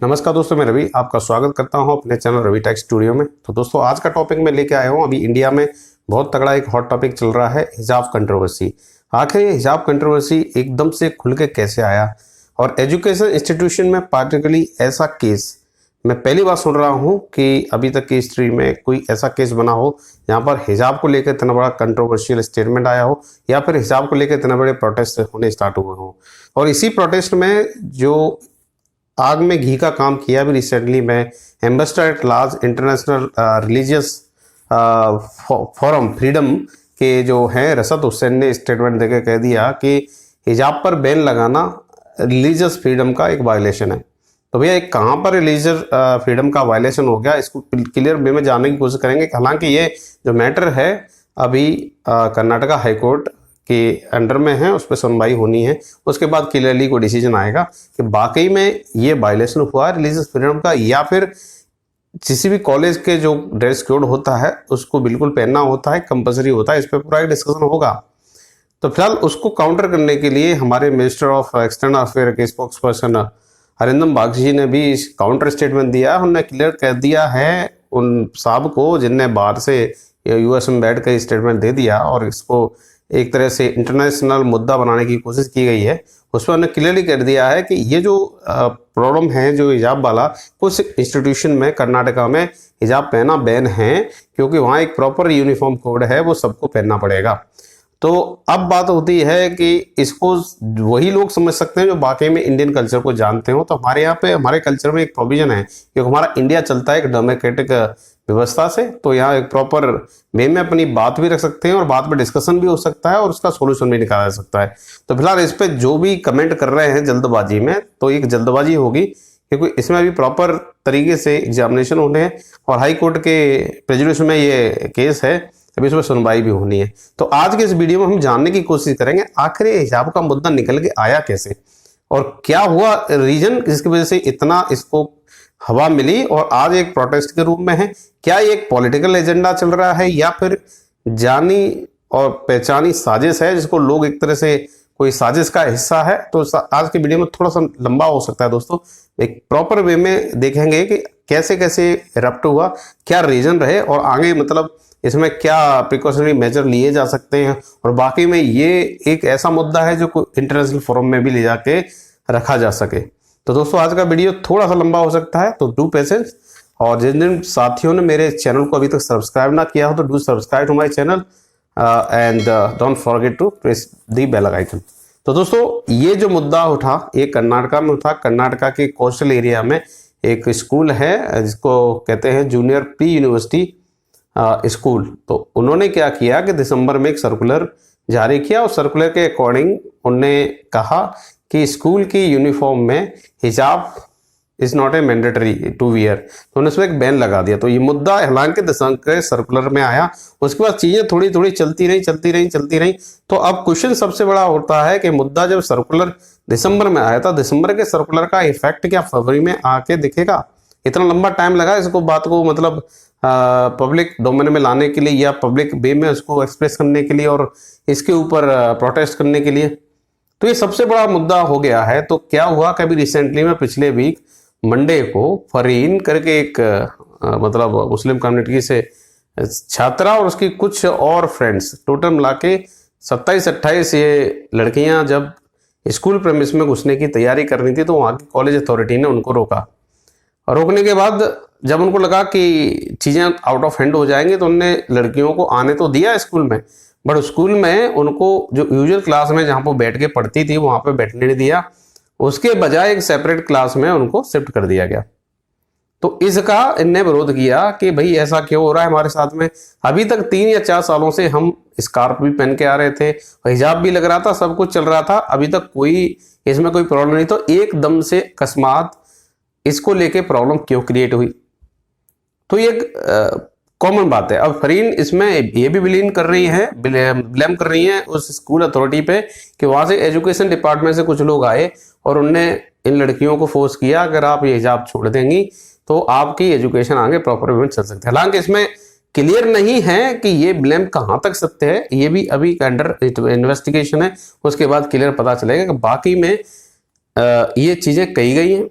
नमस्कार दोस्तों, मैं रवि आपका स्वागत करता हूं अपने चैनल रवि टेक स्टूडियो में। तो दोस्तों, आज का टॉपिक मैं लेके आया हूं। अभी इंडिया में बहुत तगड़ा एक हॉट टॉपिक चल रहा है, हिजाब कंट्रोवर्सी। आखिर ये हिजाब कंट्रोवर्सी एकदम से खुल के कैसे आया, और एजुकेशन इंस्टीट्यूशन में पार्टिकुलरली ऐसा केस मैं पहली बार सुन रहा हूं कि अभी तक की हिस्ट्री में कोई ऐसा केस बना हो जहां पर हिजाब को लेकर इतना बड़ा कंट्रोवर्शियल स्टेटमेंट आया हो, या फिर हिजाब को लेकर इतने बड़े प्रोटेस्ट होने स्टार्ट हुए हों। और इसी प्रोटेस्ट में जो आग में घी का काम किया भी रिसेंटली, मैं ambassador at large international religious forum freedom के जो हैं रसद हुसैन ने स्टेटमेंट देकर कह दिया कि हिजाब पर बैन लगाना रिलीजियस फ्रीडम का एक वायलेशन है। तो भैया, एक कहाँ पर रिलीजियस फ्रीडम का वायलेशन हो गया, इसको क्लियर वे में जानने की कोशिश करेंगे। हालांकि ये जो मैटर है अभी कर्नाटका हाईकोर्ट के अंडर में है, उस पर सुनवाई होनी है। उसके बाद क्लियरली कोई डिसीजन आएगा कि वाकई में ये वायलेशन हुआ है रिलीजियस फ्रीडम का, या फिर किसी भी कॉलेज के जो ड्रेस कोड होता है उसको बिल्कुल पहनना होता है, कंपलसरी होता है। इस पर पूरा एक डिस्कशन होगा। तो फिलहाल उसको काउंटर करने के लिए हमारे मिनिस्टर ऑफ एक्सटर्नल अफेयर के स्पोक्स पर्सन अरिंदम बागची जी ने भी काउंटर स्टेटमेंट दिया। उन्होंने क्लियर कर दिया है उन साहब को जिनने बाहर से यूएस में बैठ कर स्टेटमेंट दे दिया और इसको एक तरह से इंटरनेशनल मुद्दा बनाने की कोशिश की गई है। उसमें उन्होंने क्लियरली कर दिया है कि ये जो प्रॉब्लम है जो हिजाब वाला, कुछ इंस्टीट्यूशन में कर्नाटका में हिजाब पहना बैन है, क्योंकि वहाँ एक प्रॉपर यूनिफॉर्म कोड है, वो सबको पहनना पड़ेगा। तो अब बात होती है कि इसको वही लोग समझ सकते हैं जो वाकई में इंडियन कल्चर को जानते हो। तो हमारे यहाँ पे हमारे कल्चर में एक प्रोविजन है, क्योंकि हमारा इंडिया चलता है एक डेमोक्रेटिक व्यवस्था से। तो यहाँ एक प्रॉपर वे में अपनी बात भी रख सकते हैं और बात पे डिस्कशन भी हो सकता है और उसका सोल्यूशन भी निकाला जा सकता है। तो फिलहाल इस पे जो भी कमेंट कर रहे हैं जल्दबाजी में, तो एक जल्दबाजी होगी, क्योंकि इसमें अभी प्रॉपर तरीके से एग्जामिनेशन होने हैं और हाई कोर्ट के प्रेजुडिस में ये केस है, अभी इसमें सुनवाई भी होनी है। तो आज के इस वीडियो में हम जानने की कोशिश करेंगे आखिर ये हिजाब का मुद्दा निकल के आया कैसे, और क्या हुआ रीजन जिसकी वजह से इतना इसको हवा मिली और आज एक प्रोटेस्ट के रूप में है। क्या ये एक पॉलिटिकल एजेंडा चल रहा है, या फिर जानी और पहचानी साजिश है जिसको लोग एक तरह से कोई साजिश का हिस्सा है। तो आज के वीडियो में थोड़ा सा लंबा हो सकता है दोस्तों, एक प्रॉपर वे में देखेंगे कि कैसे कैसे इरप्ट हुआ, क्या रीजन रहे, और आगे मतलब इसमें क्या प्रिकॉशनरी मेजर लिए जा सकते हैं, और बाकी में ये एक ऐसा मुद्दा है जो इंटरनेशनल फोरम में भी ले जाके रखा जा सके। तो दोस्तों, आज का वीडियो थोड़ा सा लंबा हो सकता है, तो डू पेशेंस। और जिन जिन साथियों ने मेरे चैनल को अभी तक सब्सक्राइब ना किया हो तो do subscribe to my channel and don't forget to press the bell icon. तो दोस्तों, ये जो मुद्दा उठा ये कर्नाटका में उठा। कर्नाटका के कोस्टल एरिया में एक स्कूल है जिसको कहते हैं जूनियर प्री यूनिवर्सिटी स्कूल। तो उन्होंने क्या किया कि दिसंबर में एक सर्कुलर जारी किया, और सर्कुलर के अकॉर्डिंग उन्होंने कहा कि स्कूल की यूनिफॉर्म में हिजाब is not a mandatory to wear. तो उन्होंने उसमें एक बैन लगा दिया। तो ये मुद्दा हालांकि दिसंबर के सर्कुलर में आया, उसके बाद चीजें थोड़ी थोड़ी चलती रही। तो अब क्वेश्चन सबसे बड़ा होता है कि मुद्दा जब सर्कुलर दिसंबर में आया था, दिसंबर के सर्कुलर का इफेक्ट क्या फरवरी में आके दिखेगा? इतना लंबा टाइम लगा इसको बात को मतलब पब्लिक डोमेन में लाने के लिए, या पब्लिक वे में उसको एक्सप्रेस करने के लिए, और इसके ऊपर प्रोटेस्ट करने के लिए। तो ये सबसे बड़ा मुद्दा हो गया है। तो क्या हुआ, कभी रिसेंटली में पिछले वीक मंडे को फरीन करके एक मतलब मुस्लिम कम्युनिटी से छात्रा और उसकी कुछ और फ्रेंड्स, टोटल मिला के 27-28 ये लड़कियां जब स्कूल प्रेमिस में घुसने की तैयारी कर रही थी, तो वहाँ की कॉलेज अथॉरिटी ने उनको रोका। और रोकने के बाद जब उनको लगा कि चीज़ें आउट ऑफ हैंड हो जाएंगी, तो उनने लड़कियों को आने तो दिया स्कूल में, बट स्कूल में उनको जो यूजुअल क्लास में जहाँ पर बैठ के पढ़ती थी वहाँ पे बैठने नहीं दिया। उसके बजाय एक सेपरेट क्लास में उनको शिफ्ट कर दिया गया। तो इसका इनने विरोध किया कि भाई ऐसा क्यों हो रहा है हमारे साथ में। अभी तक 3 या 4 सालों से हम स्कार्फ भी पहन के आ रहे थे, हिजाब भी लग रहा था, सब कुछ चल रहा था, अभी तक कोई इसमें कोई प्रॉब्लम नहीं। तो एकदम से अकस्मात इसको लेके प्रॉब्लम क्यों क्रिएट हुई? तो ये कॉमन बात है। अब फरीन इसमें ये भी ब्लेम कर रही है उस स्कूल अथॉरिटी पे कि वहां से एजुकेशन डिपार्टमेंट से कुछ लोग आए और उनने इन लड़कियों को फोर्स किया, अगर आप ये हिजाब छोड़ देंगी तो आपकी एजुकेशन आगे प्रॉपर वे में चल सकती है। हालांकि इसमें क्लियर नहीं है कि ये ब्लेम कहां तक सत्य है, ये भी अभी अंडर इन्वेस्टिगेशन है। उसके बाद क्लियर पता चलेगा कि बाकी में ये चीजें कही गई हैं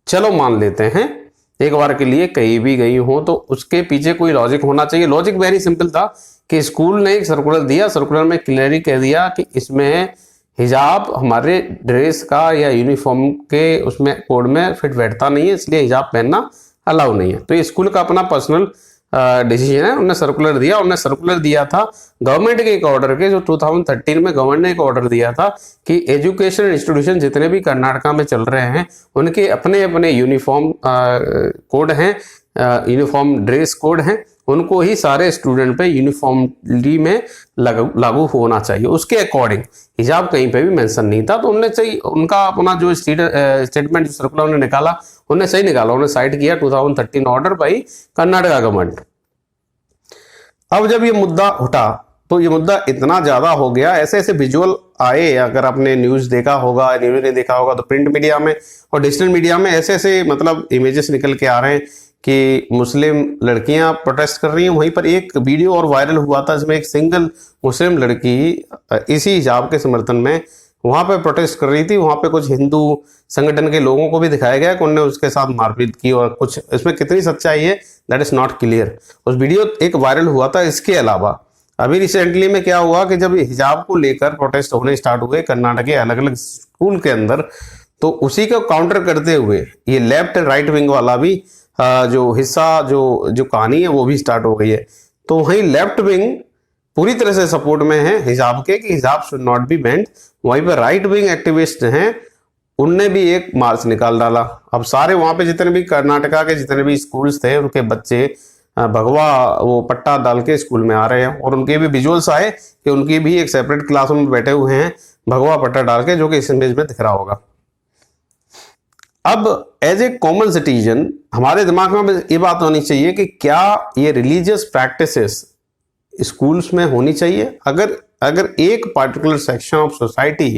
चलो मान लेते हैं एक बार के लिए कहीं भी गई हो, तो उसके पीछे कोई लॉजिक होना चाहिए। लॉजिक वेरी सिंपल था कि स्कूल ने एक सर्कुलर दिया, सर्कुलर में क्लियरली कह दिया कि इसमें हिजाब हमारे ड्रेस का या यूनिफॉर्म के उसमें कोड में फिट बैठता नहीं है, इसलिए हिजाब पहनना अलाउ नहीं है। तो ये स्कूल का अपना पर्सनल डिसीजन है, उन्होंने सर्कुलर दिया। उन्होंने सर्कुलर दिया था गवर्नमेंट के एक ऑर्डर के, जो 2013 में गवर्नमेंट ने एक ऑर्डर दिया था कि एजुकेशन इंस्टीट्यूशन जितने भी कर्नाटका में चल रहे हैं उनके अपने अपने यूनिफॉर्म कोड हैं, यूनिफॉर्म ड्रेस कोड हैं, उनको ही सारे स्टूडेंट पे यूनिफॉर्मली में लागू होना चाहिए। उसके अकॉर्डिंग हिजाब कहीं पे भी मेंशन नहीं था। तो उनने सही, उनका अपना जो स्टेटमेंट सर्कुलर उन्होंने निकाला, उन्होंने सही निकाला, उन्होंने साइट किया 2013 ऑर्डर बाई कर्नाटका गवर्नमेंट। अब जब ये मुद्दा उठा तो ये मुद्दा इतना ज्यादा हो गया, ऐसे ऐसे विजुअल आए, अगर आपने न्यूज देखा होगा, न्यूज नहीं देखा होगा तो प्रिंट मीडिया में और डिजिटल मीडिया में ऐसे ऐसे मतलब इमेजेस निकल के आ रहे हैं कि मुस्लिम लड़कियां प्रोटेस्ट कर रही हैं। वहीं पर एक वीडियो और वायरल हुआ था जिसमें एक सिंगल मुस्लिम लड़की इसी हिजाब के समर्थन में वहां पे प्रोटेस्ट कर रही थी। वहां पे कुछ हिंदू संगठन के लोगों को भी दिखाया गया कि उन्होंने उसके साथ मारपीट की, और कुछ इसमें कितनी सच्चाई है दैट इज नॉट क्लियर। उस वीडियो एक वायरल हुआ था। इसके अलावा अभी रिसेंटली में क्या हुआ कि जब हिजाब को लेकर प्रोटेस्ट होने स्टार्ट हुए कर्नाटक के अलग अलग स्कूल के अंदर, तो उसी को काउंटर करते हुए ये लेफ्ट राइट विंग वाला भी जो हिस्सा जो कहानी है वो भी स्टार्ट हो गई है। तो वहीं लेफ्ट विंग पूरी तरह से सपोर्ट में है हिजाब के कि हिजाब शुड नॉट बी बैंड। वहीं पर राइट विंग एक्टिविस्ट हैं, उनने भी एक मार्च निकाल डाला। अब सारे वहां पे जितने भी कर्नाटका के जितने भी स्कूल्स थे उनके बच्चे भगवा वो पट्टा डाल के स्कूल में आ रहे हैं, और उनके भी विजुअल्स आए कि उनकी भी एक सेपरेट क्लासरूम में बैठे हुए हैं भगवा पट्टा डाल के, जो कि इस इमेज में दिख रहा होगा। अब एज ए कॉमन सिटीजन हमारे दिमाग में ये बात होनी चाहिए कि क्या ये रिलीजियस प्रैक्टिसेस स्कूल्स में होनी चाहिए। अगर एक पार्टिकुलर सेक्शन ऑफ सोसाइटी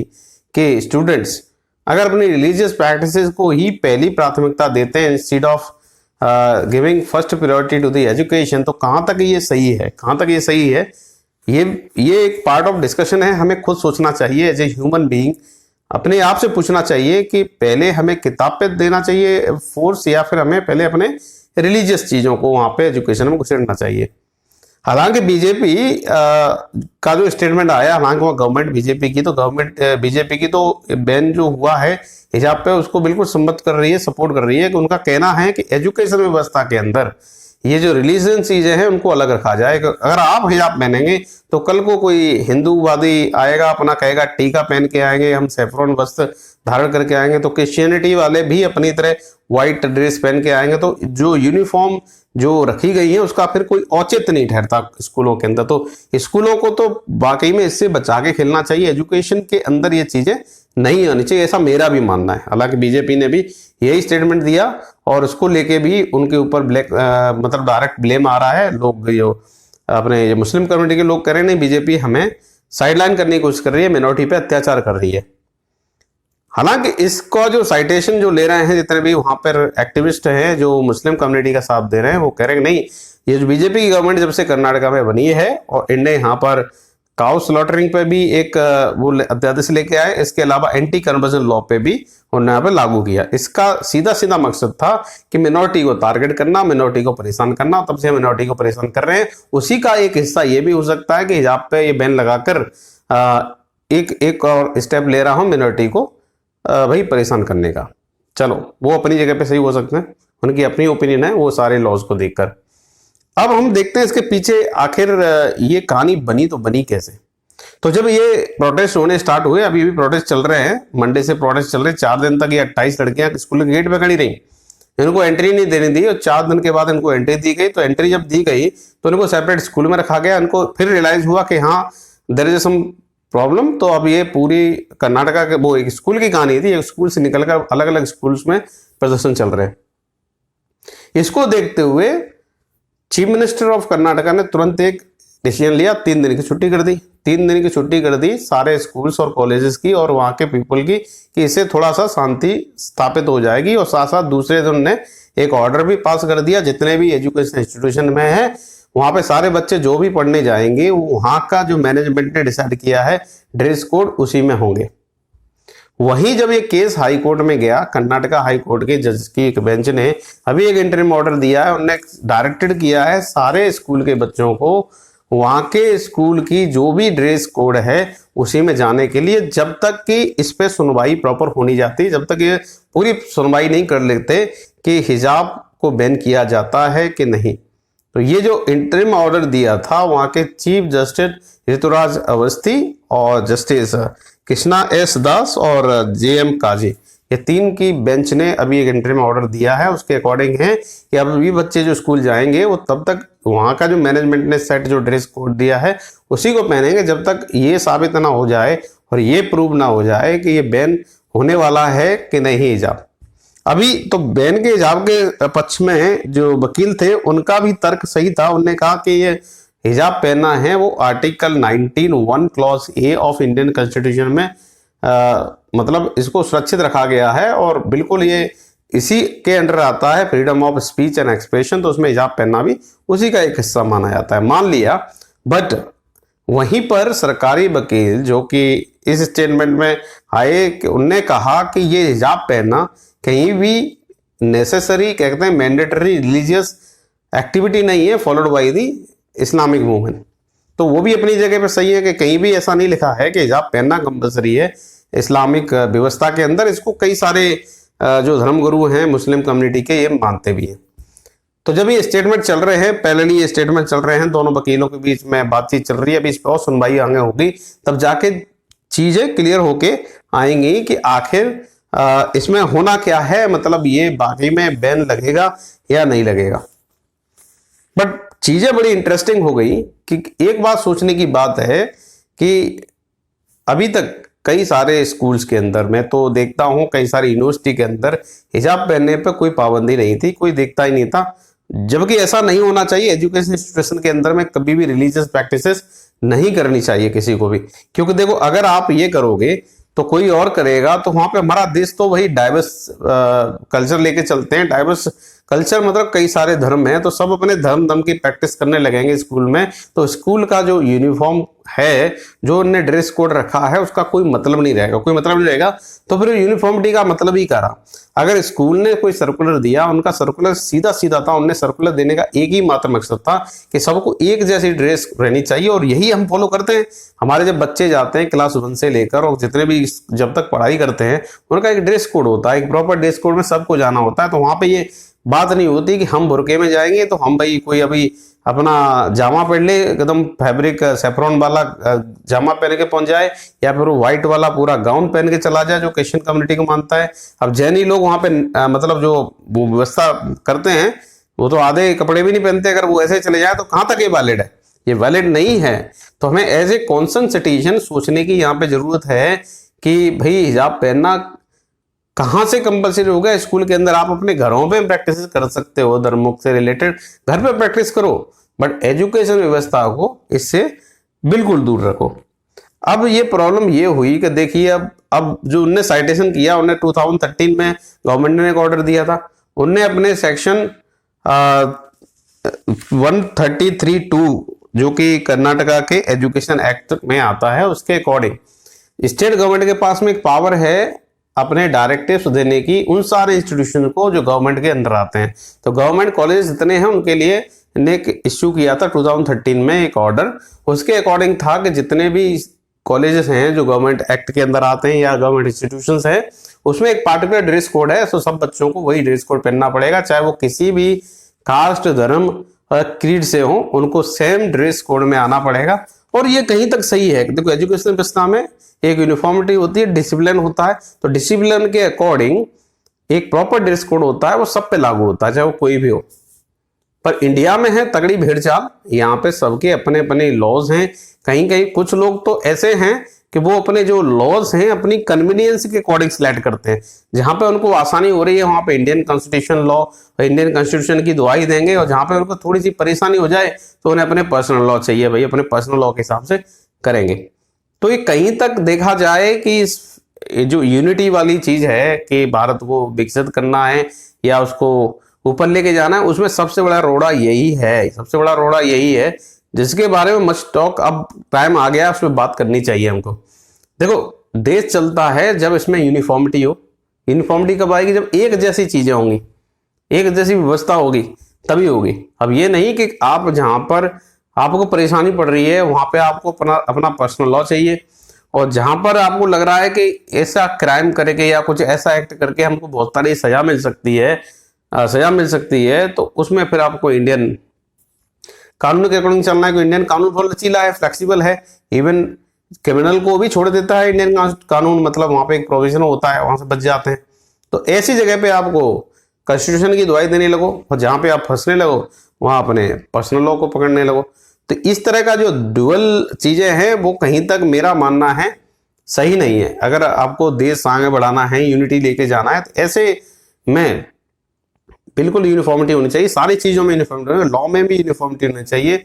के स्टूडेंट्स अगर अपनी रिलीजियस प्रैक्टिसेस को ही पहली प्राथमिकता देते हैं instead of giving first priority to the education, तो कहाँ तक ये सही है, कहाँ तक ये सही है, ये एक पार्ट ऑफ डिस्कशन है। हमें खुद सोचना चाहिए एज ए ह्यूमन बीइंग, अपने आप से पूछना चाहिए कि पहले हमें किताब पे देना चाहिए फोर्स, या फिर हमें पहले अपने रिलीजियस चीज़ों को वहाँ पे एजुकेशन में घुसेड़ना चाहिए। हालांकि बीजेपी का जो स्टेटमेंट आया, हालांकि वो गवर्नमेंट बीजेपी की तो बैन जो हुआ है हिजाब पे उसको बिल्कुल सम्मत कर रही है, सपोर्ट कर रही है। कि उनका कहना है कि एजुकेशन व्यवस्था के अंदर ये जो रिलीजन चीजें हैं उनको अलग रखा जाए। अगर आप हिजाब पहनेंगे तो कल को कोई हिंदूवादी आएगा, अपना कहेगा टीका पहन के आएंगे, हम सेफ्रॉन वस्त्र धारण करके आएंगे, तो क्रिश्चियनिटी वाले भी अपनी तरह व्हाइट ड्रेस पहन के आएंगे, तो जो यूनिफॉर्म जो रखी गई है उसका फिर कोई औचित्य नहीं ठहरता स्कूलों के अंदर। तो स्कूलों को तो वाकई में इससे बचा के खेलना चाहिए, एजुकेशन के अंदर ये चीजें नहीं आनी चाहिए, ऐसा मेरा भी मानना है। हालांकि बीजेपी ने भी यही स्टेटमेंट दिया और उसको लेके भी उनके ऊपर मतलब डायरेक्ट ब्लेम आ रहा है। लोग जो अपने मुस्लिम कम्युनिटी के लोग कह रहे हैं नहीं, बीजेपी हमें साइडलाइन करने की कोशिश कर रही है, मिनॉरिटी पे अत्याचार कर रही है। हालांकि इसका जो साइटेशन जो ले रहे हैं जितने भी वहां पर एक्टिविस्ट हैं जो मुस्लिम कम्युनिटी का साथ दे रहे हैं, वो कह रहे हैं नहीं, ये जो बीजेपी की गवर्नमेंट जब से कर्नाटका में बनी है और इनने यहाँ पर काउ स्लॉटरिंग पे भी एक वो अध्यादेश लेके आए, इसके अलावा एंटी कन्वर्जन लॉ पे भी उन्होंने यहाँ पे लागू किया। इसका सीधा सीधा मकसद था कि मिनॉरिटी को टारगेट करना, मिनॉरिटी को परेशान करना। तब से मिनॉरिटी को परेशान कर रहे हैं। उसी का एक हिस्सा ये भी हो सकता है कि हिजाब पे ये बैन लगाकर एक और स्टेप ले रहा हूँ मिनॉरिटी को भाई परेशान करने का। चलो वो अपनी जगह पे सही हो सकते हैं, उनकी अपनी ओपिनियन है वो सारे लॉज को देखकर। अब हम देखते हैं इसके पीछे आखिर ये कहानी बनी तो बनी कैसे। तो जब ये प्रोटेस्ट होने स्टार्ट हुए, अभी भी प्रोटेस्ट चल रहे हैं, मंडे से प्रोटेस्ट चल रहे हैं, 4 दिन तक ये 28 लड़कियां स्कूल के गेट पे खड़ी रही, इनको एंट्री नहीं देनी दी और 4 दिन के बाद इनको एंट्री दी गई। तो एंट्री जब दी गई तो इनको सेपरेट स्कूल में रखा गया। इनको फिर रियलाइज हुआ कि हाँ देयर इज सम प्रॉब्लम। तो अब ये पूरी कर्नाटका के वो एक स्कूल की कहानी थी, एक स्कूल से निकलकर अलग अलग स्कूल्स में प्रदर्शन चल रहे हैं। इसको देखते हुए चीफ मिनिस्टर ऑफ कर्नाटका ने तुरंत एक डिसीजन लिया, 3 दिन की छुट्टी कर दी। 3 दिन की छुट्टी कर दी सारे स्कूल्स और कॉलेजेस की और वहाँ के पीपल की, कि इससे थोड़ा सा शांति स्थापित हो जाएगी। और साथ साथ दूसरे दिन ने एक ऑर्डर भी पास कर दिया, जितने भी एजुकेशन इंस्टीट्यूशन में है वहाँ पे सारे बच्चे जो भी पढ़ने जाएंगे वहाँ का जो मैनेजमेंट ने डिसाइड किया है ड्रेस कोड उसी में होंगे। वहीं जब ये केस हाई कोर्ट में गया, कर्नाटका हाई कोर्ट के जज की एक बेंच ने अभी एक इंटरिम ऑर्डर दिया है, उन्होंने डायरेक्टेड किया है सारे स्कूल के बच्चों को वहां के स्कूल की जो भी ड्रेस कोड है उसी में जाने के लिए, जब तक कि इस पे सुनवाई प्रॉपर होनी जाती, जब तक ये पूरी सुनवाई नहीं कर लेते कि हिजाब को बैन किया जाता है कि नहीं। तो ये जो इंटरिम ऑर्डर दिया था वहां के चीफ जस्टिस ऋतुराज अवस्थी और जस्टिस कृष्णा एस दास और जेएम काजी, ये तीन की बेंच ने अभी एक इंटरिम ऑर्डर दिया है। उसके अकॉर्डिंग है कि अब भी बच्चे जो स्कूल जाएंगे वो तब तक वहां का जो मैनेजमेंट ने सेट जो ड्रेस कोड दिया है उसी को पहनेंगे, जब तक ये साबित ना हो जाए और ये प्रूव ना हो जाए कि ये बैन होने वाला है कि नहीं हिजाब। अभी तो बैन के हिजाब के पक्ष में जो वकील थे उनका भी तर्क सही था। उन्होंने कहा कि ये हिजाब पहनना है वो article 19(1) clause A of Indian constitution में मतलब इसको सुरक्षित रखा गया है और बिल्कुल ये इसी के अंडर आता है, freedom of speech and expression, तो उसमें हिजाब पहनना भी उसी का एक हिस्सा माना जाता है, मान लिया। बट वहीं पर सरकारी वकील जो कि इस स्टेटमेंट में आए कि उनने कहा कि ये हिजाब पहनना कहीं भी नेसेसरी, कहते हैं मैंडेटरी रिलीजियस एक्टिविटी नहीं है followed by the Islamic movement. तो वो भी अपनी जगह पे सही है कि कहीं भी ऐसा नहीं लिखा है कि हिजाब पहनना कंपलसरी है इस्लामिक व्यवस्था के अंदर। इसको कई सारे जो धर्मगुरु हैं मुस्लिम कम्युनिटी के ये मानते भी हैं। तो जब ये स्टेटमेंट चल रहे हैं, पैरेलली ये स्टेटमेंट चल रहे हैं, दोनों वकीलों के बीच में बातचीत चल रही है, अभी इस पर और सुनवाई आगे होगी तब जाके चीजें क्लियर होके आएंगी कि आखिर इसमें होना क्या है, मतलब ये बाकी में बैन लगेगा या नहीं लगेगा। बट चीजें बड़ी इंटरेस्टिंग हो गई कि एक बात सोचने की बात है कि अभी तक कई सारे स्कूल्स के अंदर मैं तो देखता हूं, कई सारी यूनिवर्सिटी के अंदर हिजाब पहनने पर कोई पाबंदी नहीं थी, कोई देखता ही नहीं था, जबकि ऐसा नहीं होना चाहिए। एजुकेशन इंस्टीट्यूशन के अंदर में कभी भी रिलीजियस प्रैक्टिसेस नहीं करनी चाहिए किसी को भी, क्योंकि देखो अगर आप ये करोगे तो कोई और करेगा, तो वहां पे हमारा देश तो वही डाइवर्स कल्चर लेके चलते हैं। डाइवर्स कल्चर मतलब कई सारे धर्म हैं, तो सब अपने धर्म की प्रैक्टिस करने लगेंगे स्कूल में, तो स्कूल का जो यूनिफॉर्म है, जो उन्होंने ड्रेस कोड रखा है, उसका कोई मतलब नहीं रहेगा, कोई मतलब नहीं रहेगा। तो फिर यूनिफॉर्मिटी का मतलब ही करा। अगर स्कूल ने कोई सर्कुलर दिया, उनका सर्कुलर सीधा सीधा था, उनने सर्कुलर देने का एक ही मात्र मकसद था कि सबको एक जैसी ड्रेस रहनी चाहिए, और यही हम फॉलो करते हैं। हमारे जब बच्चे जाते हैं क्लास 1 से लेकर और जितने भी जब तक पढ़ाई करते हैं, उनका एक ड्रेस कोड होता है, एक प्रॉपर ड्रेस कोड में सबको जाना होता है। तो वहां पे ये बात नहीं होती कि हम बुरके में जाएंगे तो हम भाई कोई अभी अपना जामा पहन ले, एकदम फैब्रिक सेफ्रॉन वाला जामा पहन के पहुंच जाए, या फिर वो व्हाइट वाला पूरा गाउन पहन के चला जाए जो क्रिश्चियन कम्युनिटी को मानता है। अब जैनी लोग वहां पे मतलब जो वो व्यवस्था करते हैं वो तो आधे कपड़े भी नहीं पहनते, अगर वो ऐसे चले जाए तो कहाँ तक ये वैलिड है? ये वैलिड नहीं है। तो हमें एज ए कॉन्सर्न सिटीजन सोचने की यहाँ पे जरूरत है कि भाई हिजाब पहनना कहाँ से कंपलसरी हो गया? स्कूल के अंदर आप अपने घरों पे प्रैक्टिस कर सकते हो, धर्म से रिलेटेड घर पे प्रैक्टिस करो, बट एजुकेशन व्यवस्था को इससे बिल्कुल दूर रखो। अब ये प्रॉब्लम ये हुई कि देखिए अब जो उनने साइटेशन किया, उन्हें 2013 में गवर्नमेंट ने एक ऑर्डर दिया था, उनने अपने सेक्शन 133(2) जो कि कर्नाटका के एजुकेशन एक्ट में आता है, उसके अकॉर्डिंग स्टेट गवर्नमेंट के पास में एक पावर है अपने डायरेक्टिव्स देने की उन सारे इंस्टीट्यूशन को जो गवर्नमेंट के अंदर आते हैं। तो गवर्नमेंट कॉलेज जितने हैं उनके लिए एक इश्यू किया था 2013 में एक ऑर्डर। उसके अकॉर्डिंग था कि जितने भी कॉलेजेस हैं जो गवर्नमेंट एक्ट के अंदर आते हैं या गवर्नमेंट इंस्टीट्यूशंस हैं, उसमें एक पार्टिकुलर ड्रेस कोड है, तो सब बच्चों को वही ड्रेस कोड पहनना पड़ेगा, चाहे वो किसी भी कास्ट, धर्म और क्रीड से हो, उनको सेम ड्रेस कोड में आना पड़ेगा। और ये कहीं तक सही है। देखो एजुकेशन व्यवस्था में एक यूनिफॉर्मिटी होती है, डिसिप्लिन होता है, तो डिसिप्लिन के अकॉर्डिंग एक प्रॉपर ड्रेस कोड होता है, वो सब पे लागू होता है, चाहे वो कोई भी हो। पर इंडिया में है तगड़ी भेड़ चाल, यहाँ पे सबके अपने अपने लॉज हैं। कहीं कहीं कुछ लोग तो ऐसे हैं कि वो अपने जो लॉज हैं अपनी कन्वीनियंस के अकॉर्डिंग सिलेक्ट करते हैं, जहां पे उनको आसानी हो रही है वहां पे इंडियन कॉन्स्टिट्यूशन लॉ और इंडियन कॉन्स्टिट्यूशन की दुहाई देंगे, और जहां पे उनको थोड़ी सी परेशानी हो जाए तो उन्हें अपने पर्सनल लॉ चाहिए, भाई अपने पर्सनल लॉ के हिसाब से करेंगे। तो ये कहीं तक देखा जाए कि जो यूनिटी वाली चीज है कि भारत को विकसित करना है या उसको ऊपर लेके जाना है, उसमें सबसे बड़ा रोड़ा यही है, सबसे बड़ा रोड़ा यही है जिसके बारे में मच टॉक अब टाइम आ गया, उसमें बात करनी चाहिए हमको। देखो देश चलता है जब इसमें यूनिफॉर्मिटी हो। यूनिफॉर्मिटी कब आएगी? जब एक जैसी चीजें होंगी, एक जैसी व्यवस्था होगी, तभी होगी। अब ये नहीं कि आप जहां पर आपको परेशानी पड़ रही है वहां पे आपको अपना पर्सनल लॉ चाहिए, और जहां पर आपको लग रहा है कि ऐसा क्राइम करके या कुछ ऐसा एक्ट करके हमको बहुत सारी सजा मिल सकती है, तो उसमें फिर आपको इंडियन कानून के अकॉर्डिंग चलना है। कि इंडियन कानून बहुत लचीला है, फ्लेक्सिबल है, इवन क्रिमिनल को भी छोड़ देता है इंडियन कानून, मतलब वहां पे एक प्रोविजन होता है, वहां से बच जाते हैं। तो ऐसी जगह पे आपको कॉन्स्टिट्यूशन की दुहाई देने लगो, और जहां पे आप फंसने लगो वहां अपने पर्सनल लॉ को पकड़ने लगो। तो इस तरह का जो ड्यूअल चीजें हैं वो कहीं तक मेरा मानना है सही नहीं है। अगर आपको देश आगे बढ़ाना है, यूनिटी लेके जाना है, तो ऐसे में बिल्कुल यूनिफॉर्मिटी होनी चाहिए, सारी चीजों में यूनिफॉर्मिटी, लॉ में भी यूनिफॉर्मिटी होनी चाहिए।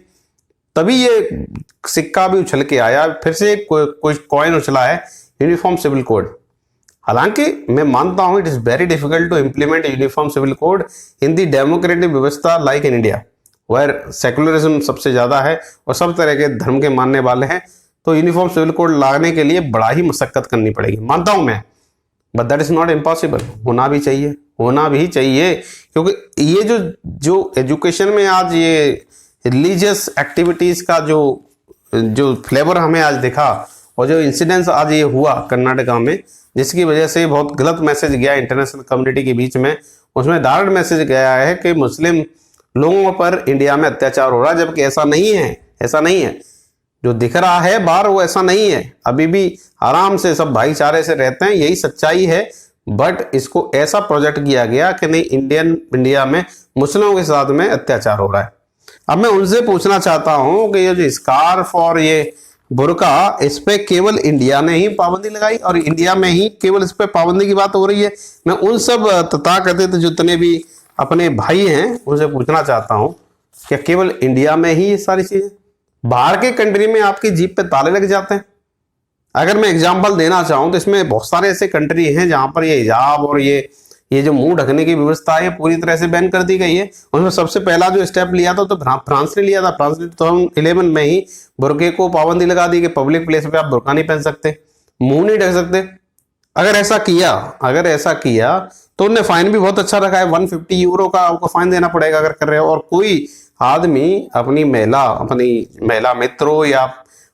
तभी ये सिक्का भी उछल के आया, फिर से कोई कॉइन उछला है, यूनिफॉर्म सिविल कोड। हालांकि मैं मानता हूं it is very difficult to implement uniform civil code in the democratic व्यवस्था like in India, where secularism सबसे ज्यादा है और सब तरह के धर्म के मानने वाले हैं। तो यूनिफॉर्म सिविल कोड लाने के लिए बड़ा ही मशक्कत करनी पड़ेगी, मानता हूं मैं, but that is not impossible. होना भी चाहिए, क्योंकि ये जो एजुकेशन में आज ये रिलीजियस एक्टिविटीज का जो फ्लेवर हमें आज दिखा, और जो इंसिडेंस आज ये हुआ कर्नाटका में, जिसकी वजह से बहुत गलत मैसेज गया इंटरनेशनल कम्युनिटी के बीच में, उसमें डायरेक्ट मैसेज गया है कि मुस्लिम लोगों पर इंडिया में अत्याचार हो रहा है, जबकि ऐसा नहीं है। जो दिख रहा है बाहर वो ऐसा नहीं है, अभी भी आराम से सब भाईचारे से रहते हैं, यही सच्चाई है। बट इसको ऐसा प्रोजेक्ट किया गया कि नहीं, इंडिया में मुस्लिमों के साथ में अत्याचार हो रहा है। अब मैं उनसे पूछना चाहता हूं कि ये जो स्कार्फ और ये बुर्का, इस पे केवल इंडिया ने ही पाबंदी लगाई और इंडिया में ही केवल इस पे पाबंदी की बात हो रही है? मैं उन सब तथाकथित जितने भी अपने भाई हैं उनसे पूछना चाहता हूं, क्या केवल इंडिया में ही ये सारी चीजें? बाहर के कंट्री में आपकी जीप पे ताले लग जाते हैं। अगर मैं एग्जांपल देना चाहूं तो इसमें बहुत सारे ऐसे कंट्री हैं जहां पर ये हिजाब और ये जो मुंह ढकने की व्यवस्था है पूरी तरह से बैन कर दी गई है। उसमें सबसे पहला जो स्टेप लिया था तो फ्रांस ने लिया था। फ्रांस ने 2011 में ही बुर्के को पाबंदी लगा दी कि पब्लिक प्लेस पे आप बुर्का नहीं पहन सकते, मुंह नहीं ढक सकते। अगर ऐसा किया तो उन्होंने फाइन भी बहुत अच्छा रखा है, 150 यूरो का आपको फाइन देना पड़ेगा अगर कर रहे हो। और कोई आदमी अपनी महिला मित्रों या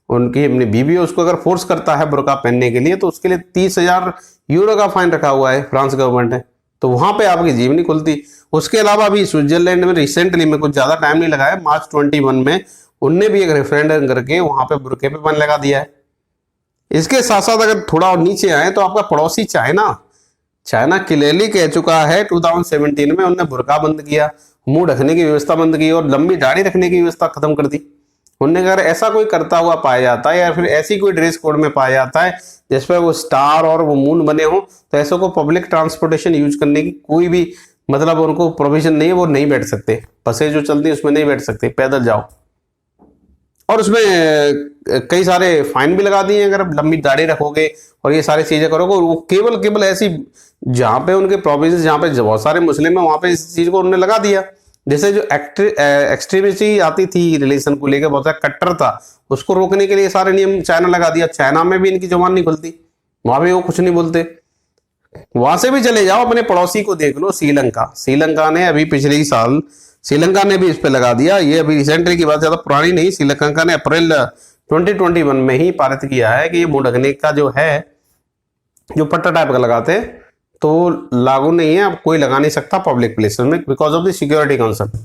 उनकी अपनी बीवी उसको अगर फोर्स करता है बुर्का पहनने के लिए, तो उसके लिए 30,000 यूरो का फाइन रखा हुआ है फ्रांस गवर्नमेंट ने। तो वहां पे आपकी जीव नहीं खुलती। उसके अलावा अभी स्विट्जरलैंड में रिसेंटली में कुछ ज्यादा टाइम नहीं लगा है, मार्च 21 में उनने भी एक रेफरेंडम करके वहां पे बुर्के पे बैन लगा दिया है। इसके साथ साथ अगर थोड़ा और नीचे आए तो आपका पड़ोसी चाइना क्लियरली कह चुका है 2017 में उन्होंने बुर्का बंद किया, मुंह ढकने की व्यवस्था बंद की और लंबी दाढ़ी रखने की व्यवस्था खत्म कर दी। उन्होंने अगर ऐसा कोई करता हुआ पाया जाता है या फिर ऐसी कोई ड्रेस कोड में पाया जाता है जिसपे वो स्टार और वो मून बने हो, तो ऐसे को पब्लिक ट्रांसपोर्टेशन यूज करने की कोई भी मतलब उनको प्रोविजन नहीं है, वो नहीं बैठ सकते। बसें जो चलती है उसमें नहीं बैठ सकते, पैदल जाओ। और उसमें कई सारे फाइन भी लगा दिए अगर लंबी दाढ़ी रखोगे और ये सारी चीजें करोगे। वो केवल ऐसी जहां पे उनके प्रोविजन, जहां पे बहुत सारे मुस्लिम है वहां पे इस चीज को उन्होंने लगा दिया। जैसे जो एक्सट्रीमिटी आती थी रिलीजन को लेकर, बहुत सारा कट्टर था, उसको रोकने के लिए सारे नियम चाइना लगा दिया। चाइना में भी इनकी जुबान नहीं खुलती, वहां भी वो कुछ नहीं बोलते। वहां से भी चले जाओ, अपने पड़ोसी को देख लो, श्रीलंका ने अभी पिछले साल श्रीलंका ने भी इस पे लगा दिया। ये अभी रिसेंटली की बात, ज्यादा पुरानी नहीं, श्रीलंका ने अप्रैल 2021 में ही पारित किया है कि ये मुंह ढकने का जो है, जो पट्टा टाइप का लगाते हैं, तो लागू नहीं है, अब कोई लगा नहीं सकता पब्लिक प्लेसेस में because of the security concern.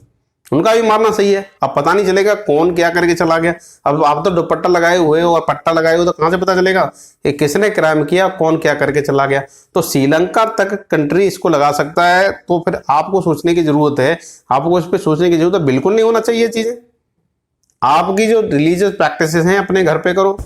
उनका भी मानना सही है। अब पता नहीं चलेगा कौन क्या करके चला गया। अब आप तो दुपट्टा लगाए हुए हो और पट्टा लगाए हुए, तो कहां से पता चलेगा कि किसने क्राइम किया, कौन क्या करके चला गया। तो श्रीलंका तक कंट्री इसको लगा सकता है, तो फिर आपको सोचने की जरूरत है, आपको इस पर सोचने की जरूरत है। बिल्कुल नहीं होना चाहिए चीजें। आपकी जो रिलीजियस प्रैक्टिसेस हैं अपने घर पे करो,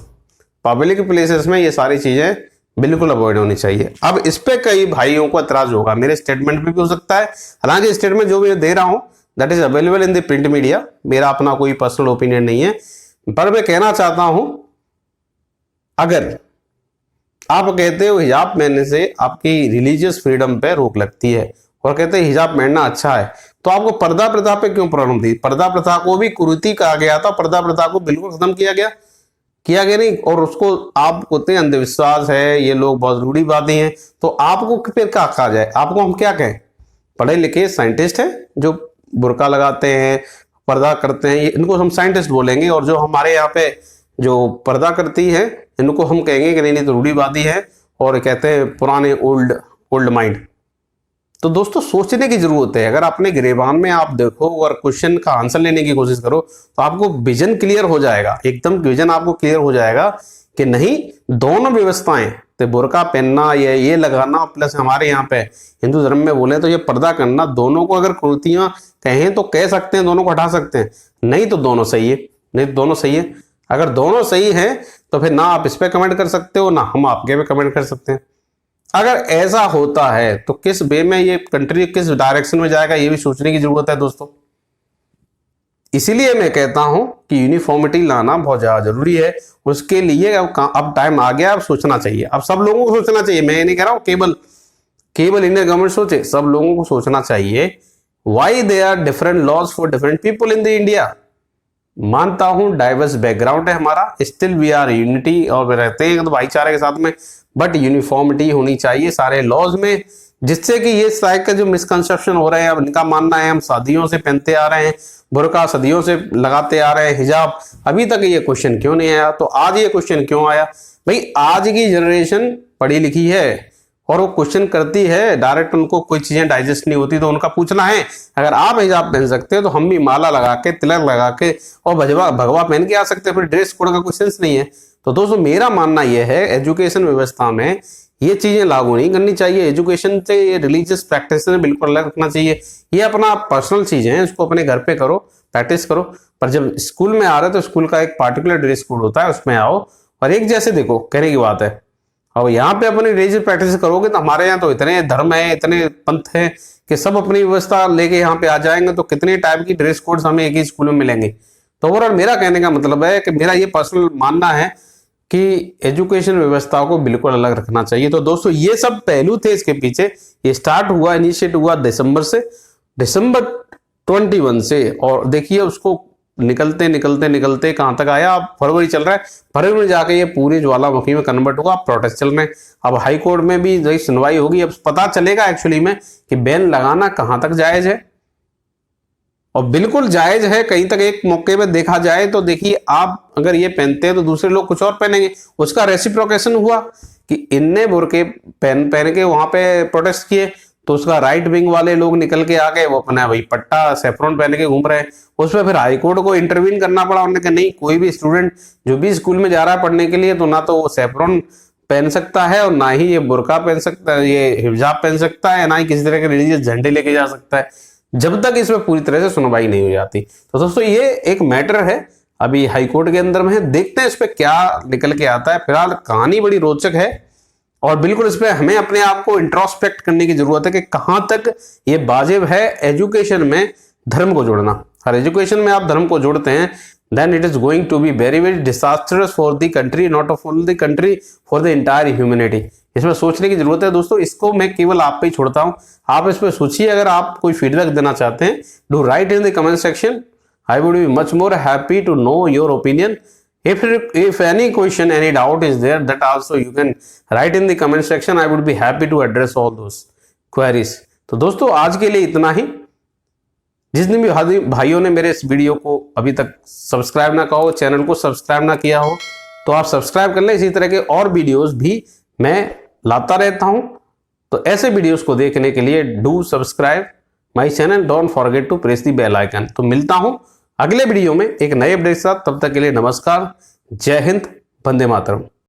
पब्लिक प्लेसेस में ये सारी चीजें बिल्कुल अवॉइड होनी चाहिए। अब इस पे कई भाइयों को एतराज होगा, मेरे स्टेटमेंट पे भी हो सकता है। हालांकि स्टेटमेंट जो भी दे रहा हूं that is available in the print media, मेरा अपना कोई पर्सनल ओपिनियन नहीं है। पर मैं कहना चाहता हूं, अगर आप कहते हो हिजाब पहनने से आपकी रिलीजियस फ्रीडम पे रोक लगती है और कहते हैं हिजाब पहनना अच्छा है, तो आपको पर्दा प्रथा पे क्यों प्रॉब्लम थी? पर्दा प्रथा को भी कुरीति कहा गया था, पर्दा प्रथा को बिल्कुल खत्म किया गया। किया गया नहीं, और उसको आप कहते हैं अंधविश्वास है, ये लोग बहुत रूढ़िवादी हैं, तो आपको फिर क्या कहा जाए? आपको हम क्या कहें? पढ़े लिखे साइंटिस्ट हैं जो बुर्का लगाते हैं, पर्दा करते हैं, इनको हम साइंटिस्ट बोलेंगे। और जो हमारे यहाँ पे जो पर्दा करती है इनको हम कहेंगे कि नहीं तो रूढ़िवादी है, और कहते हैं पुराने ओल्ड माइंड। तो दोस्तों सोचने की जरूरत है। अगर अपने गिरेबान में आप देखो और क्वेश्चन का आंसर लेने की कोशिश करो तो आपको विजन क्लियर हो जाएगा, एकदम विजन आपको क्लियर हो जाएगा कि नहीं, दोनों व्यवस्थाएं, तो बुर्का पहनना, ये लगाना, प्लस हमारे यहाँ पे हिंदू धर्म में बोले तो ये पर्दा करना, दोनों को अगर कुर्तियां कहें तो कह सकते हैं, दोनों को हटा सकते हैं, नहीं तो दोनों सही है, नहीं तो दोनों सही है। अगर दोनों सही है तो फिर ना आप इस पे कमेंट कर सकते हो, ना हम आपके पे कमेंट कर सकते हैं। अगर ऐसा होता है तो किस वे में ये कंट्री किस डायरेक्शन में जाएगा, ये भी सोचने की जरूरत है दोस्तों। इसीलिए मैं कहता हूं कि यूनिफॉर्मिटी लाना बहुत ज्यादा जरूरी है। उसके लिए अब टाइम आ गया, अब सोचना चाहिए, अब सब लोगों को सोचना चाहिए। मैं ये नहीं कह रहा हूं केवल इंडियन गवर्नमेंट सोचे, सब लोगों को सोचना चाहिए। Why they are different laws for different people in the India. मानता हूं डाइवर्स बैकग्राउंड है हमारा, स्टिल वी आर यूनिटी, और रहते हैं तो भाईचारे के साथ में, बट यूनिफॉर्मिटी होनी चाहिए सारे लॉज में, जिससे कि ये साइक का जो मिसकंसेप्शन हो रहे हैं, अब इनका मानना है हम सदियों से पहनते आ रहे हैं, बुर्का सदियों से लगाते आ रहे हैं, हिजाब, अभी तक ये क्वेश्चन क्यों नहीं आया? तो आज ये क्वेश्चन क्यों आया? भाई आज की जनरेशन पढ़ी लिखी है और वो क्वेश्चन करती है, डायरेक्ट उनको कोई चीजें डाइजेस्ट नहीं होती, तो उनका पूछना है अगर आप हिजाब पहन सकते हो तो हम भी माला लगा के, तिलक लगा के और भगवा पहन के आ सकते हैं, फिर ड्रेस कोड का कोई सेंस नहीं है। तो दोस्तों मेरा मानना यह है, एजुकेशन व्यवस्था में ये चीजें लागू नहीं करनी चाहिए। एजुकेशन से ये रिलीजियस प्रैक्टिस बिल्कुल अलग रखना चाहिए। ये अपना पर्सनल चीजें हैं, इसको अपने घर पे करो, प्रैक्टिस करो, पर जब स्कूल में आ रहे तो स्कूल का एक पार्टिकुलर ड्रेस कोड होता है, उसमें आओ और एक जैसे देखो, कहने की बात है। और यहाँ पे अपनी रिलीजियस प्रैक्टिस करोगे तो हमारे यहाँ तो इतने धर्म है, इतने पंथ है कि सब अपनी व्यवस्था लेके यहाँ पे आ जाएंगे, तो कितने टाइप की ड्रेस कोड्स हमें एक ही स्कूल में मिलेंगे। तो ओवरऑल मेरा कहने का मतलब है कि मेरा ये पर्सनल मानना है कि एजुकेशन व्यवस्था को बिल्कुल अलग रखना चाहिए। तो दोस्तों ये सब पहलू थे इसके पीछे। ये स्टार्ट हुआ, इनिशिएट हुआ दिसंबर 21 से, और देखिए उसको निकलते निकलते निकलते कहां तक आया। अब फरवरी चल रहा है, फरवरी में जाके ये पूरी ज्वालामुखी में कन्वर्ट होगा। अब प्रोटेस्ट चल रहे हैं, अब हाई कोर्ट में भी जो सुनवाई होगी, अब पता चलेगा एक्चुअली में कि बैन लगाना कहां तक जायज है, और बिल्कुल जायज है। कहीं तक एक मौके पे देखा जाए तो देखिए, आप अगर ये पहनते हैं तो दूसरे लोग कुछ और पहनेंगे, उसका रेसिप्रोकेशन हुआ कि इनने बुर्के पहन के वहां पे प्रोटेस्ट किए, तो उसका राइट विंग वाले लोग निकल के आ गए, वो अपना भाई पट्टा सेफ्रॉन पहन के घूम रहे हैं। उसमें फिर हाईकोर्ट को इंटरवीन करना पड़ा। उन्होंने कहा नहीं, कोई भी स्टूडेंट जो भी स्कूल में जा रहा है पढ़ने के लिए, तो ना तो वो सेफ्रॉन पहन सकता है और ना ही ये बुर्का पहन सकता है, ये हिजाब पहन सकता है, ना ही किसी तरह के रिलीजियस झंडे लेके जा सकता है, जब तक इसमें पूरी तरह से सुनवाई नहीं हो जाती। तो दोस्तों ये एक मैटर है, अभी हाईकोर्ट के अंदर में है, देखते हैं इस पे क्या निकल के आता है। फिलहाल कहानी बड़ी रोचक है और बिल्कुल इस पे हमें अपने आप को इंट्रोस्पेक्ट करने की जरूरत है कि कहां तक ये वाजिब है एजुकेशन में धर्म को जोड़ना। हर एजुकेशन में आप धर्म को जोड़ते हैं, then it is going to be very very disastrous for the country, not for the country, for the entire humanity। इसमें सोचने की जरूरत है दोस्तों। इसको मैं केवल आप पे ही छोड़ता हूं, आप इस पे सोचिए। अगर आप कोई फीडबैक देना चाहते हैं, do write in the comment section, I would be much more happy to know your opinion. If any question, any doubt is there, that also you can write in the comment section. I would be happy to address all those queries। तो दोस्तों आज के लिए इतना ही। जितने भी भाइयों ने मेरे इस वीडियो को अभी तक सब्सक्राइब ना कहा हो, चैनल को सब्सक्राइब ना किया हो, तो आप सब्सक्राइब कर लें। इसी तरह के और वीडियोस भी मैं लाता रहता हूं, तो ऐसे वीडियोस को देखने के लिए do subscribe my channel, don't forget to press the bell icon. तो मिलता हूं अगले वीडियो में एक नए अपडेट के साथ, तब तक के लिए नमस्कार, जय हिंद, वंदे मातरम।